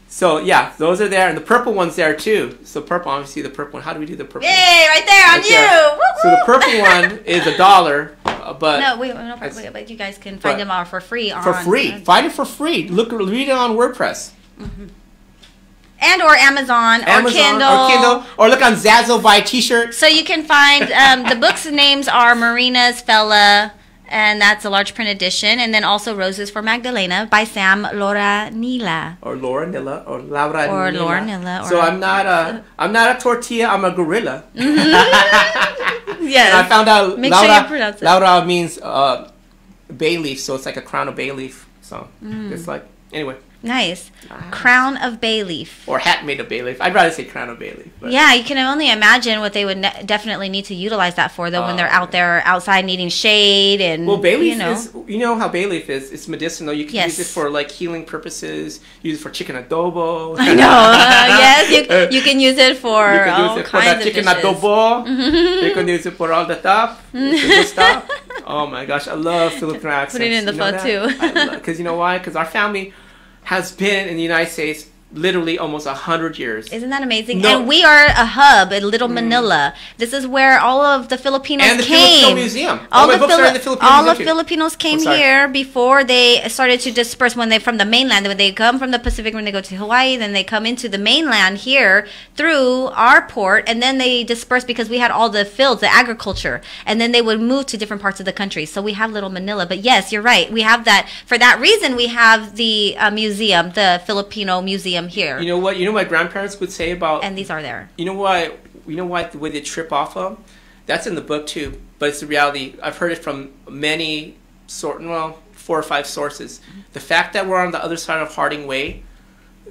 so yeah, those are there, and the purple one's there too. So purple, obviously the purple one. How do we do the purple? Yay! Right there on you. Woo-hoo. So the purple one is $1, but but you guys can find them all for free. Find it for free. Read it on WordPress. And or Amazon or Kindle. Or look on Zazzle, buy a t-shirt. So you can find the books' names are Marina's Fela, and that's a large print edition, and then also Roses for Magdalena by Sam Laura Nila. Or Laura Nilla, or Laura Or Nilla. Laura Nilla. So I'm not a tortilla, I'm a gorilla. Yes. And I found out Make sure you pronounce it. Laura means bay leaf, so it's like a crown of bay leaf. So it's like, anyway. Nice. Crown of bay leaf. Or hat made of bay leaf. I'd rather say crown of bay leaf. But. Yeah, you can only imagine what they would definitely need to utilize that for, though, when they're out there outside needing shade and, well, bay leaf is, you know how bay leaf is. It's medicinal. You can use it for, like, healing purposes. Use it for chicken adobo. I know. Yes, you can use it for all kinds of chicken dishes. adobo. You can use it for all the stuff. Oh, my gosh. I love Filipino accents. Put it in the pho, too. Because you know why? Because our family has been in the United States literally almost 100 years. Isn't that amazing? No. And we are a hub in Little Manila. This is where all of the Filipinos and the came. Filipino Museum. All my books are in the Filipino all Museum the Filipinos came here before they started to disperse. When they from the mainland, when they come from the Pacific, when they go to Hawaii, then they come into the mainland here through our port, and then they disperse because we had all the fields, the agriculture, and then they would move to different parts of the country. So we have Little Manila. But yes, you're right. We have that. For that reason, we have the museum, the Filipino Museum here. You know what? You know what my grandparents would say about... And these are there. You know why the way they trip off of? That's in the book too, but it's the reality. I've heard it from many 4 or 5 sources. The fact that we're on the other side of Harding Way,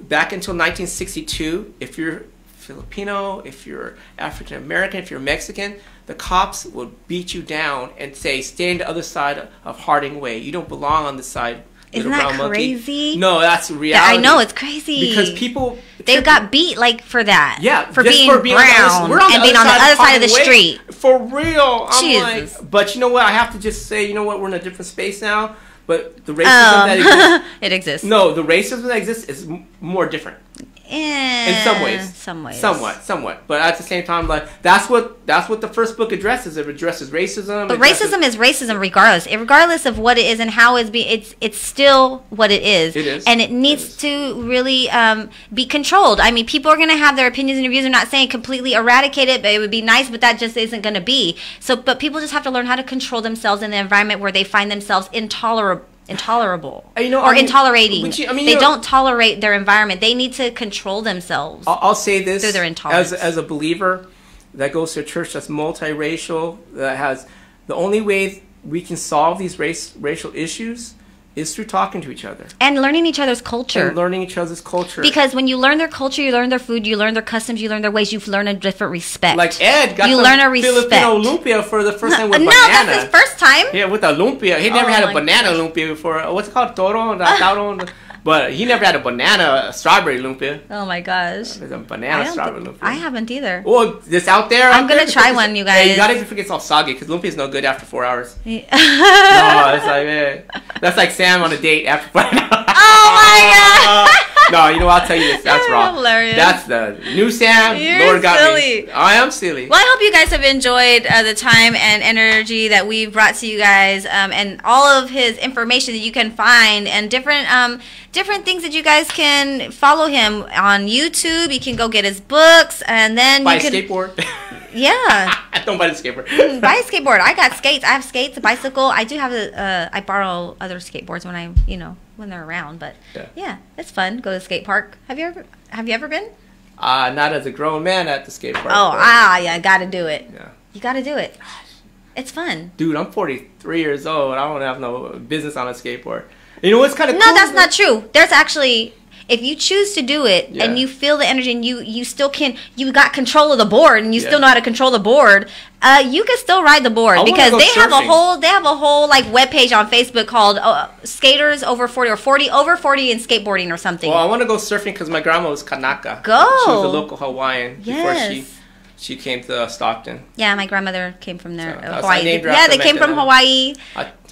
back until 1962, if you're Filipino, if you're African American, if you're Mexican, the cops would beat you down and say, stay on the other side of Harding Way. You don't belong on this side. Isn't Little that Brown Monkey. crazy? No, that's reality. I know, it's crazy. Because people... They got beat like for that. Yeah, for just being for being brown and being on the other side of the street. For real. I'm Jesus. like, but you know what? I have to just say, you know what? We're in a different space now. But the racism that exists... It exists. No, the racism that exists is more different. In some ways. Somewhat. But at the same time, like that's what the first book addresses. It addresses racism. But racism is racism regardless of what it is and how it's still what it is. It is. And it needs to really be controlled. I mean, people are going to have their opinions and views. I'm not saying completely eradicate it, but it would be nice, but that just isn't going to be. So, but people just have to learn how to control themselves in the environment where they find themselves intolerable. Intolerating. They don't tolerate their environment. They need to control themselves. I'll say this through their intolerance. as a believer that goes to a church that's multiracial, that has the only way we can solve these racial issues is through talking to each other and learning each other's culture. Because when you learn their culture, you learn their food, you learn their customs, you learn their ways, you learn a different respect. Like Ed got learn a respect. Filipino lumpia for the first time with banana. No, that's his first time. Yeah, with a lumpia. He never had a banana lumpia before. What's it called? Toro? But he never had a strawberry lumpia. Oh my gosh. There's a banana strawberry lumpia. I haven't either. Well, it's out there. I'm going to try one, you guys. Yeah, you got to forget it's all soggy because lumpia is no good after 4 hours. No, it's like, man. That's like Sam on a date after 4 hours. Oh my god. No, you know, I'll tell you this. That's wrong. Hilarious. That's the new Sam. You're Lord got silly. me. I am silly. Well, I hope you guys have enjoyed the time and energy that we've brought to you guys, and all of his information that you can find, and different things that you guys can follow him on YouTube. You can go get his books, and then buy you can a skateboard. Yeah. Don't buy the skateboard. Buy a skateboard. I got skates. I have skates, a bicycle. I do have I borrow other skateboards when they're around. But yeah, it's fun. Go to the skate park. Have you ever been? Not as a grown man at the skate park. Yeah, gotta do it. Yeah. You gotta do it. It's fun. Dude, I'm 43 years old. I don't have no business on a skateboard. You know what's kind of No, cool? that's not true. There's actually, if you choose to do it and you feel the energy and you still can, you got control of the board and you still know how to control the board, you can still ride the board because they have a whole like webpage on Facebook called Skaters Over 40 or 40 Over 40 in Skateboarding or something. Well, I want to go surfing because my grandma was Kanaka. Go. She was a local Hawaiian before she came to Stockton. Yeah, my grandmother came from there. So Hawaii. Yeah, they came from Hawaii.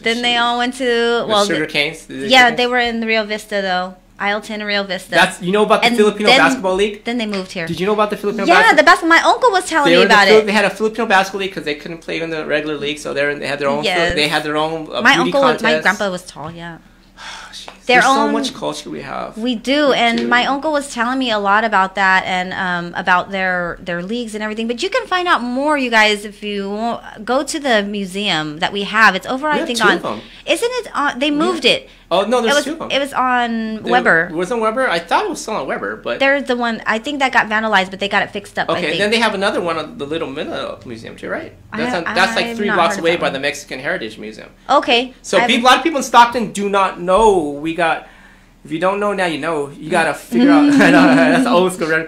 Then they all went to sugar canes. They were in Rio Vista though. Isleton and Rio Vista. You know about the Filipino Basketball League? Then they moved here. Did you know about the Filipino basketball? My uncle was telling me about it. They had a Filipino Basketball League because they couldn't play in the regular league, so they had their own. Yes. They had their own my beauty uncle, contest. my grandpa was tall. Yeah. There's so much culture we have. We do, and my uncle was telling me a lot about that and about their leagues and everything. But you can find out more, you guys, if you go to the museum that we have. It's over, I think, on. Isn't it on? They moved it. Oh no, there's two of them. It was on Weber. Was it on Weber? I thought it was still on Weber, but there's the one. I think that got vandalized, but they got it fixed up. Okay, and then they have another one at the Little Minna Museum too, right? That's like 3 blocks away by the Mexican Heritage Museum. Okay. So a lot of people in Stockton do not know. If you don't know now, you know. You gotta figure out. That's old school.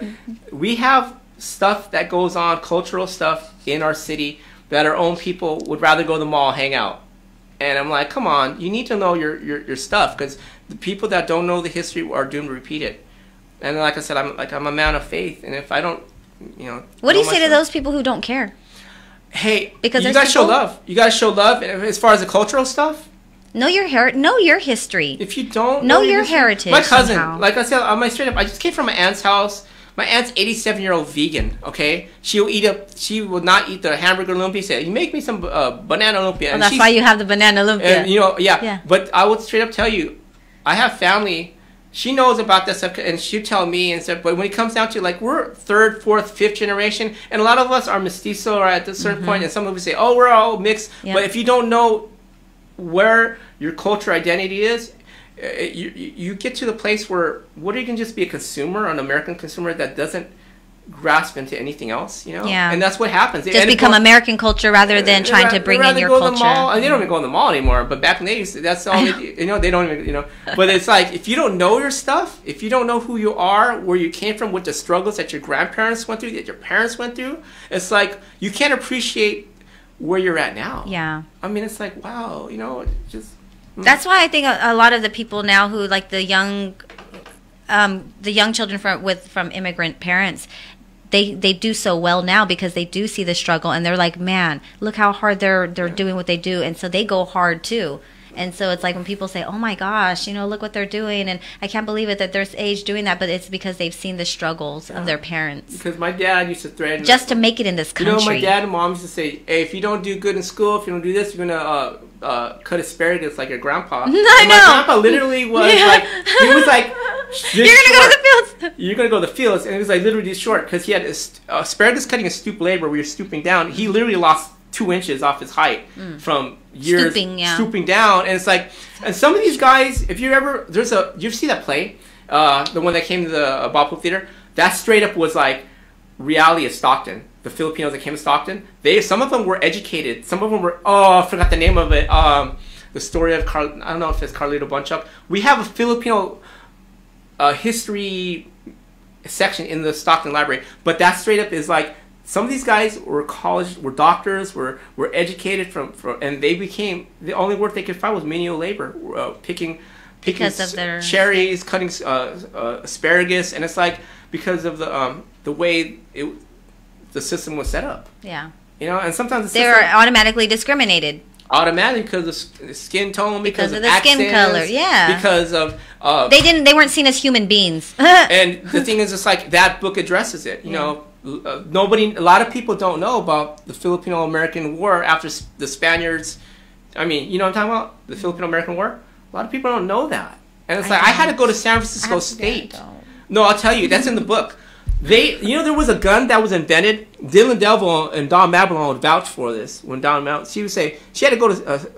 We have stuff that goes on, cultural stuff in our city that our own people would rather go to the mall, hang out. And I'm like, come on, you need to know your stuff because the people that don't know the history are doomed to repeat it. And like I said, I'm a man of faith, and if I don't, what do you say to those people who don't care? Hey, because you guys show love. You guys show love as far as the cultural stuff. Know your history. If you don't know your heritage, my cousin, like I said, on my straight up, I just came from my aunt's house. My aunt's 87-year-old vegan. Okay, she will not eat the hamburger lumpia. She said, "You make me some banana lumpia." And that's why you have the banana lumpia. And But I would straight up tell you, I have family. She knows about this stuff, and she'll tell me and stuff. But when it comes down to we're 3rd, 4th, 5th generation, and a lot of us are mestizo or at a certain point, and some of us say, "Oh, we're all mixed." Yep. But if you don't know where your culture identity is, you get to the place where you can just be a consumer, an American consumer that doesn't grasp into anything else, Yeah. And that's what happens. Just become American culture rather than trying to bring in your culture. They don't even go in the mall anymore. But back in the days, that's all they don't even, But it's like, if you don't know your stuff, if you don't know who you are, where you came from, what the struggles that your grandparents went through, that your parents went through, it's like, you can't appreciate where you're at now. Yeah. I mean, it's like, wow, just... That's why I think a lot of the people now who like the young children from immigrant parents, they do so well now because they do see the struggle and they're like, man, look how hard they're doing what they do, and so they go hard too. And so it's like when people say, oh my gosh, look what they're doing, and I can't believe it that their age doing that, but it's because they've seen the struggles of their parents. Because my dad used to threaten just to make it in this country. My dad and mom used to say, hey, if you don't do good in school, if you don't do this, you're gonna cut asparagus like your grandpa. I know. My grandpa literally was like, he was like, you're gonna go to the fields. You're gonna go to the fields, and it was like literally this short because he had asparagus cutting a stoop labor where you're stooping down. He literally lost 2 inches off his height from years stooping down, and it's like, and some of these guys, if you ever you ever see that play, the one that came to the Bob Hope Theater, that straight up was like reality of Stockton. The Filipinos that came to Stockton, some of them were educated, some of them were, I forgot the name of it, the story of I don't know if it's Carlito Bunchuk. We have a Filipino history section in the Stockton Library, but that straight up is like, some of these guys were doctors, were educated from, and they became, the only work they could find was menial labor, picking of their cherries, cutting asparagus, and it's like because of the way the system was set up. Yeah. And sometimes they were automatically discriminated. Automatically because of the skin tone, because of the accents, skin color, yeah. Because of they weren't seen as human beings. And the thing is, it's like that book addresses it. You know, a lot of people don't know about the Filipino-American War after the Spaniards. I mean, you know what I'm talking about? The Filipino-American War. A lot of people don't know that, and it's like I had to go to San Francisco State. No, I'll tell you, that's in the book. There was a gun that was invented. Dylan Delville and Don Mablon would vouch for this. When Don Mablon, she would say she had to go to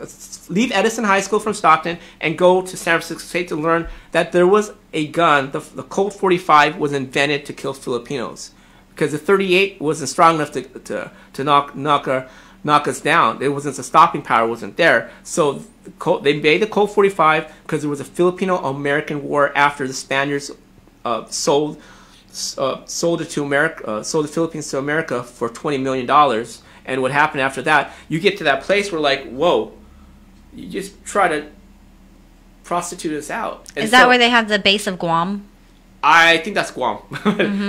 leave Edison High School from Stockton and go to San Francisco State to learn that there was a gun. The Colt 45 was invented to kill Filipinos because the 38 wasn't strong enough to knock us down. It wasn't, the stopping power wasn't there. So they made the Colt 45 because there was a Filipino-American War after the Spaniards sold it to America, sold the Philippines to America for $20 million. And what happened after that, you get to that place where like, whoa, you just try to prostitute us out. And is that where they have the base of Guam? I think that's Guam.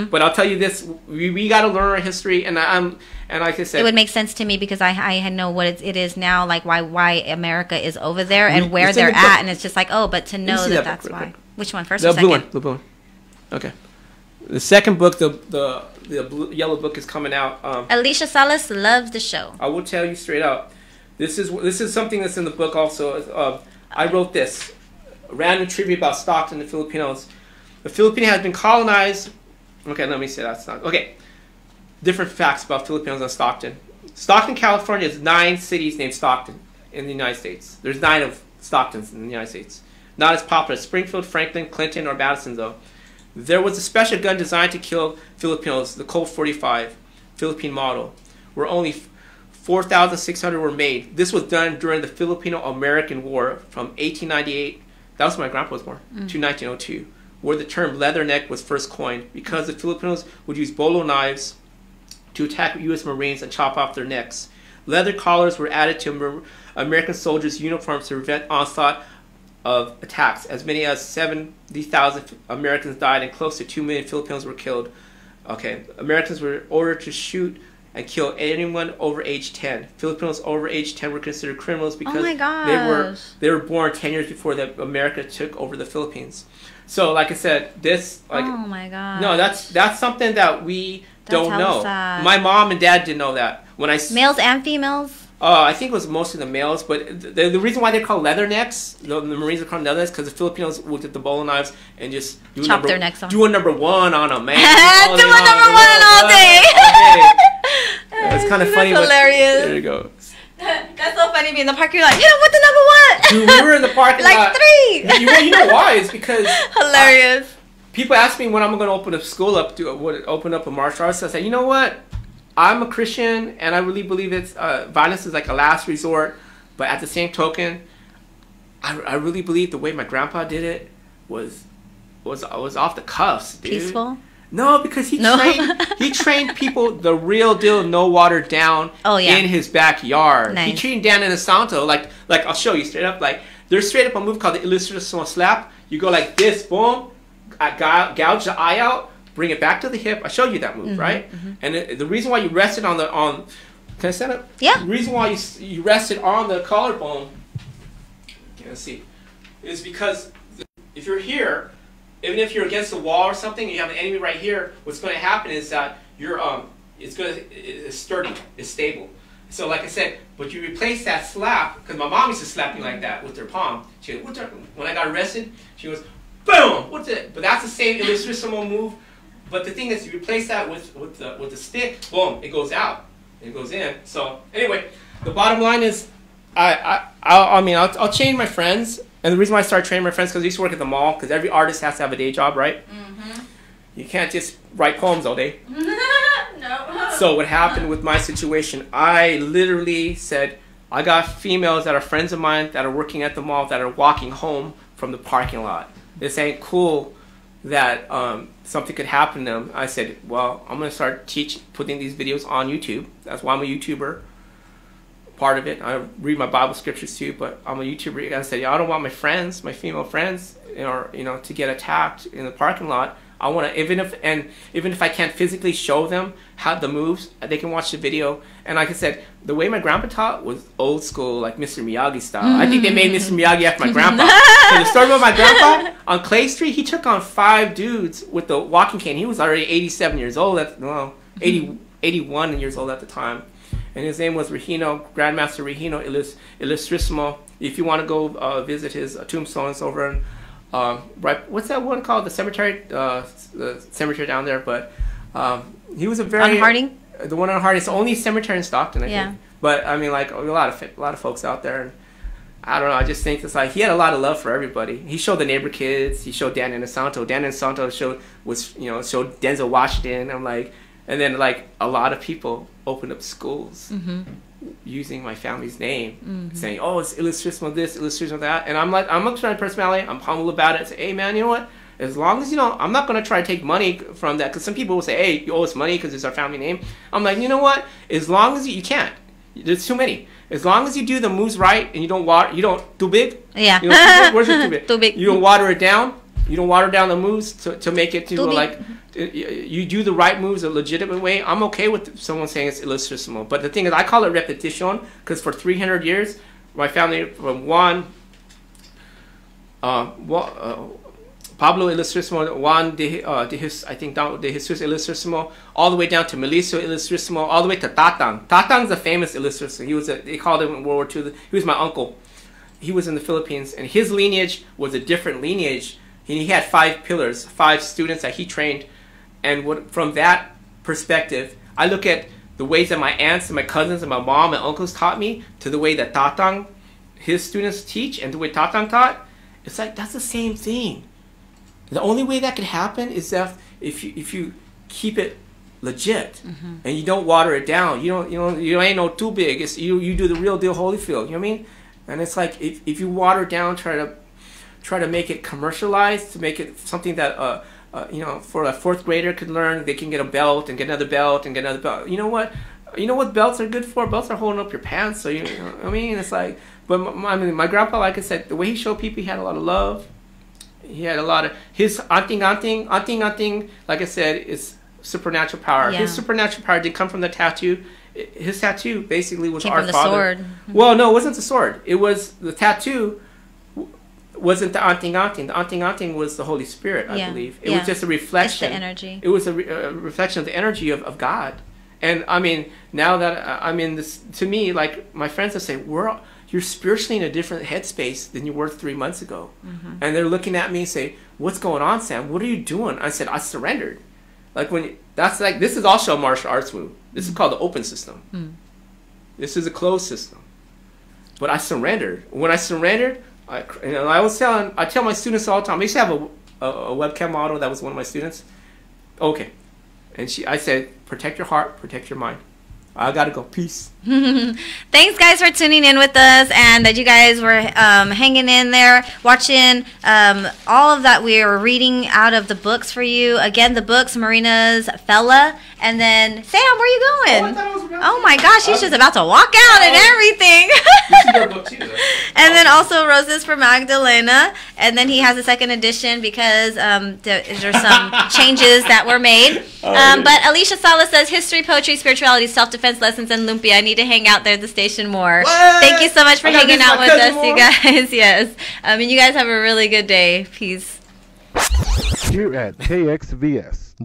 But I'll tell you this, we got to learn our history, and like I said, it would make sense to me because I know what it is now, like why America is over there and where they're at, and it's just like, but to know that's why. Which one, first or second? The blue one. Okay. The second book, the yellow book, is coming out. Alicia Salas loves the show. I will tell you straight out. This is something that's in the book also. I wrote this. Random trivia about Stockton, the Filipinos. The Philippines has been colonized. Okay, let me say that's not. Okay. Different facts about Filipinos and Stockton. Stockton, California is 9 cities named Stockton in the United States. There's 9 of Stocktons in the United States. Not as popular as Springfield, Franklin, Clinton, or Madison, though. There was a special gun designed to kill Filipinos, the Colt 45, Philippine model, where only 4,600 were made. This was done during the Filipino-American War from 1898, that was when my grandpa was born, to 1902, where the term leatherneck was first coined because the Filipinos would use bolo knives to attack U.S. Marines and chop off their necks. Leather collars were added to American soldiers' uniforms to prevent onslaught of attacks. As many as 70,000 Americans died and close to 2 million Filipinos were killed. Okay, Americans were ordered to shoot and kill anyone over age 10. Filipinos over age 10 were considered criminals because they were born 10 years before that America took over the Philippines. So, like I said, this like oh my god, no, that's something that we don't know. Sad. My mom and dad didn't know that. Males and females. I think it was mostly the males, but the reason why they're called leathernecks, the Marines are called leathernecks, because the Filipinos would get the bolo knives and just chop their necks off. Do a number 1 on them, man. Do a number 1 all day. It's kind of funny. That's hilarious. There you go. That's so funny. Being in the park, you're like, what's the number 1? Dude, we were in the parking lot. Like 3. You know why? It's because hilarious. People ask me when I'm going to open a school up, open up a martial arts. I say, you know what? I'm a Christian, and I really believe violence is like a last resort. But at the same token, I really believe the way my grandpa did it was off the cuffs, dude. Peaceful. No, because he trained people the real deal, no water down in his backyard. Nice. He trained Dan and Santo like I'll show you straight up. Like there's straight up a move called the ilustrisimoclan slap. You go like this, boom, gouge the eye out, bring it back to the hip. I showed you that move, right? And the reason why you rest it on can I stand up? Yeah. The reason why you rest it on the collarbone, let's see, is because if you're here, even if you're against the wall or something, you have an enemy right here, what's going to happen is that you're it's sturdy, it's stable. So like I said, but you replace that slap, because my mom used to slap me like that with her palm. She goes, when I got arrested, she goes, boom, what's it? But that's the same illustrissimo move. But the thing is, you replace that with the stick, boom, it goes out, it goes in. So anyway, the bottom line is, I'll change my friends. And the reason why I started training my friends because I used to work at the mall. Because every artist has to have a day job, right? You can't just write poems all day. No. So what happened with my situation? I literally said, I got females that are friends of mine that are working at the mall that are walking home from the parking lot. This ain't cool that something could happen to them. I said, well, I'm gonna start putting these videos on YouTube. That's why I'm a YouTuber. Part of it. I read my Bible scriptures too, but I'm a YouTuber. I said, I don't want my friends, my female friends, to get attacked in the parking lot. I want to, even if I can't physically show them how the moves, they can watch the video. And like I said, the way my grandpa taught was old school, like Mr. Miyagi style. I think they made Mr. Miyagi after my grandpa. So the story about my grandpa on Clay Street, he took on 5 dudes with the walking cane. He was already 87 years old. 81 years old at the time. And his name was Regino, Grandmaster Regino Illustrissimo. If you want to go visit his tombstone, it's over in, right, what's that one called? The cemetery? The cemetery down there. But he was a very... On Harding? The one on Harding. It's the only cemetery in Stockton, I think. But, I mean, like, a lot of folks out there. And I don't know, I just think it's like, he had a lot of love for everybody. He showed the neighbor kids. He showed Dan and Santo. Dan and Santo showed Denzel Washington. I'm like... And then, like, a lot of people opened up schools using my family's name, saying, oh, it's illustrissimo this, illustrissimo that. And I'm like, I'm a trying personality. I'm humble about it. I say, hey, man, you know what? As long as, I'm not going to try to take money from that. Because some people will say, hey, you owe us money because it's our family name. I'm like, you know what? As long as you can't. There's too many. As long as you do the moves right and you don't, too big? Yeah. Where's it too big? Too big. You don't water it down. You don't water down the moves to make it like... You do the right moves a legitimate way. I'm okay with someone saying it's illustrissimo, but the thing is, I call it repetition because for 300 years, my family from Pablo Illustrissimo, Juan de Jesus Illustrissimo, all the way down to Melissa Illustrissimo, all the way to Tatang. Tatang's a famous illustrissimo. They called him in World War II. He was my uncle. He was in the Philippines, and his lineage was a different lineage. He had 5 pillars, 5 students that he trained. And from that perspective, I look at the ways that my aunts and my cousins and my mom and uncles taught me to the way that Tatang, his students teach, and the way Tatang taught. It's like, that's the same thing. The only way that could happen is that if you keep it legit and you don't water it down. You ain't no too big. It's you do the real deal Holyfield. You know what I mean? And it's like if you water it down, try to make it commercialized, to make it something that for a 4th grader could learn. They can get a belt and get another belt and get another belt. You know what belts are good for? Belts are holding up your pants. So I mean, it's like, but my grandpa, like I said, the way he showed people, he had a lot of love. He had a lot of his anting, like I said, is supernatural power. Yeah. His supernatural power did come from the tattoo. His tattoo basically was Came our from the father. sword. Well, no, it wasn't the sword. It was the tattoo. Wasn't the anting? The anting was the Holy Spirit, I believe. It was just a reflection. It's the energy. It was a reflection of the energy of God. And I mean, now that I'm in this, to me, like my friends will say, you're spiritually in a different headspace than you were 3 months ago. And they're looking at me and say, what's going on, Sam? What are you doing? I said, I surrendered. Like this is also a martial arts move. This is called the open system. This is a closed system. But I surrendered. When I surrendered, I tell my students all the time. I used to have a webcam model that was one of my students. Okay, and I said, protect your heart, protect your mind. I gotta go. Peace. Thanks, guys, for tuning in with us, and that you guys were hanging in there, watching all of that we were reading out of the books for you. Again, the books, Marina's Fella, and then Sam, where you going? Oh my gosh, he's just about to walk out and everything. And then also Roses for Magdalena, and then he has a second edition because there's some changes that were made. But Alicia Salas says history, poetry, spirituality, self-defense lessons, and lumpia. I need to hang out there at the station more. What? Thank you so much for hanging out with us, you guys. Yes. And you guys have a really good day. Peace. Here at KXVS.